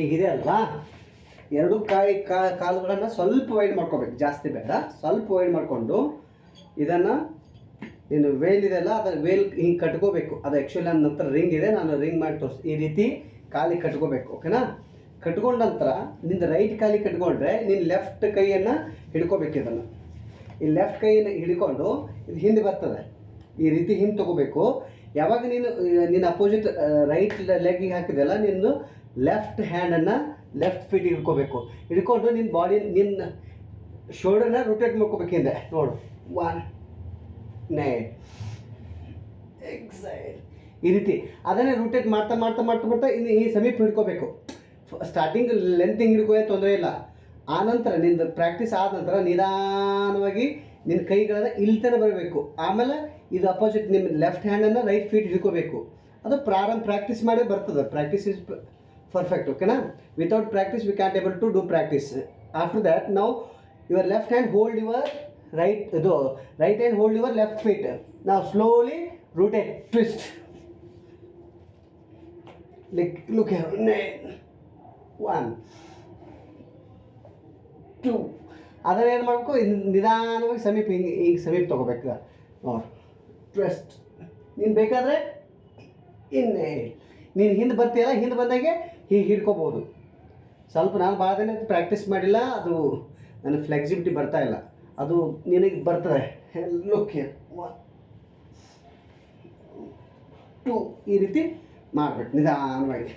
ಈಗಿದೆ ಅಲ್ವಾ, ಎರಡು ಕಾಲುಗಳನ್ನು ಸ್ವಲ್ಪ ವೈಡ್ ಮಾಡ್ಕೋಬೇಕು, ಜಾಸ್ತಿ ಬೇಡ, ಸ್ವಲ್ಪ ವೈಡ್ ಮಾಡಿಕೊಂಡು ಇದನ್ನು ನೀನು ವೇಲ್ ಇದೆಯಲ್ಲ ಅದರ ವೇಲ್ ಹಿಂಗೆ ಕಟ್ಕೋಬೇಕು. ಅದು ಆ್ಯಕ್ಚುಲಿ ನನ್ನ ನಂತರ ರಿಂಗ್ ಇದೆ, ನಾನು ರಿಂಗ್ ಮಾಡಿ ತೋರಿಸಿ. ಈ ರೀತಿ ಕಾಲಿಗೆ ಕಟ್ಕೋಬೇಕು, ಓಕೆನಾ? ಕಟ್ಕೊಂಡ ನಂತರ ನಿಂದು ರೈಟ್ ಕಾಲಿಗೆ ಕಟ್ಕೊಂಡ್ರೆ ನೀನು ಲೆಫ್ಟ್ ಕೈಯನ್ನು ಹಿಡ್ಕೋಬೇಕು. ಇದನ್ನು ಈ ಲೆಫ್ಟ್ ಕೈಯನ್ನು ಹಿಡ್ಕೊಂಡು ಇದು ಹಿಂದೆ ಬರ್ತದೆ, ಈ ರೀತಿ ಹಿಂದೆ ತೊಗೋಬೇಕು. ಯಾವಾಗ ನೀನು ಅಪೋಸಿಟ್ ರೈಟ್ ಲೆಗ್ಗಿಗೆ ಹಾಕಿದೆಯಲ್ಲ, ನಿನ್ನ ಲೆಫ್ಟ್ ಹ್ಯಾಂಡನ್ನು ಲೆಫ್ಟ್ ಫೀಟಿಗೆ ಹಿಡ್ಕೋಬೇಕು. ಹಿಡ್ಕೊಂಡು ನಿನ್ನ ಬಾಡಿ ನಿನ್ನ ಶೋಲ್ಡರ್ನ ರೊಟೇಟ್ ಮಾಡ್ಕೋಬೇಕು ಹಿಂದೆ. ನೋಡು, 1 9 ಎಕ್ಸೈಲ್, ಈ ರೀತಿ ಅದನ್ನೇ ರೊಟೇಟ್ ಮಾಡ್ತಾ ಮಾಡ್ತಾ ಮಾಡ್ತಾ ಮಾಡ್ತಾ ಇನ್ನು ಈ ಸಮೀಪ ಹಿಡ್ಕೋಬೇಕು. ಸ್ಟಾರ್ಟಿಂಗ್ ಲೆಂತ್ ಹಿಂಗೆ ಹಿಡ್ಕೋ, ತೊಂದರೆ ಇಲ್ಲ. ಆನಂತರ ನಿಂದು ಪ್ರಾಕ್ಟೀಸ್ ಆದ ನಂತರ ನಿಧಾನವಾಗಿ ನಿನ್ನ ಕೈಗಳನ್ನು ಇಲ್ತನೇ ಬರಬೇಕು. ಆಮೇಲೆ ಇದು ಅಪೋಸಿಟ್ ನಿಮ್ಮ ಲೆಫ್ಟ್ ಹ್ಯಾಂಡನ್ನು ರೈಟ್ ಫೀಟ್ ಹಿಡ್ಕೋಬೇಕು. ಅದು ಪ್ರಾಕ್ಟೀಸ್ ಮಾಡಿ ಬರ್ತದೆ. ಪ್ರಾಕ್ಟೀಸ್ ಇಸ್ ಪರ್ಫೆಕ್ಟ್, ಓಕೆನಾ? Without practice we can't able to do practice. After that ನಾವು your left hand hold your right hand hold your left feet. ನಾವು slowly rotate, twist, look here, 1 2. ಅದನ್ನು ಏನು ಮಾಡಬೇಕು, ನಿಧಾನವಾಗಿ ಸಮೀಪ ಹಿಂಗೆ ಸಮೀಪ ತೊಗೋಬೇಕು. ನೋಡಿ, ಟ್ವಿಸ್ಟ್. ನೀನು ಬೇಕಾದರೆ ನೀನು ಹಿಂದೆ ಬರ್ತೀಯಲ್ಲ, ಹಿಂದೆ ಬಂದಾಗೆ ಹೀಗೆ ಹಿಡ್ಕೋಬೋದು. ಸ್ವಲ್ಪ ನಾನು ಭಾಳ ದಿನ ಪ್ರಾಕ್ಟೀಸ್ ಮಾಡಿಲ್ಲ, ಅದು ನನ್ನ ಫ್ಲೆಕ್ಸಿಬಿಲಿಟಿ ಬರ್ತಾ ಇಲ್ಲ, ಅದು ನಿನಗೆ ಬರ್ತದೆ. ಲುಕ್ ಹಿಯರ್, 1 2, ಈ ರೀತಿ ಮಾಡಬೇಕು ನಿಧಾನವಾಗಿ.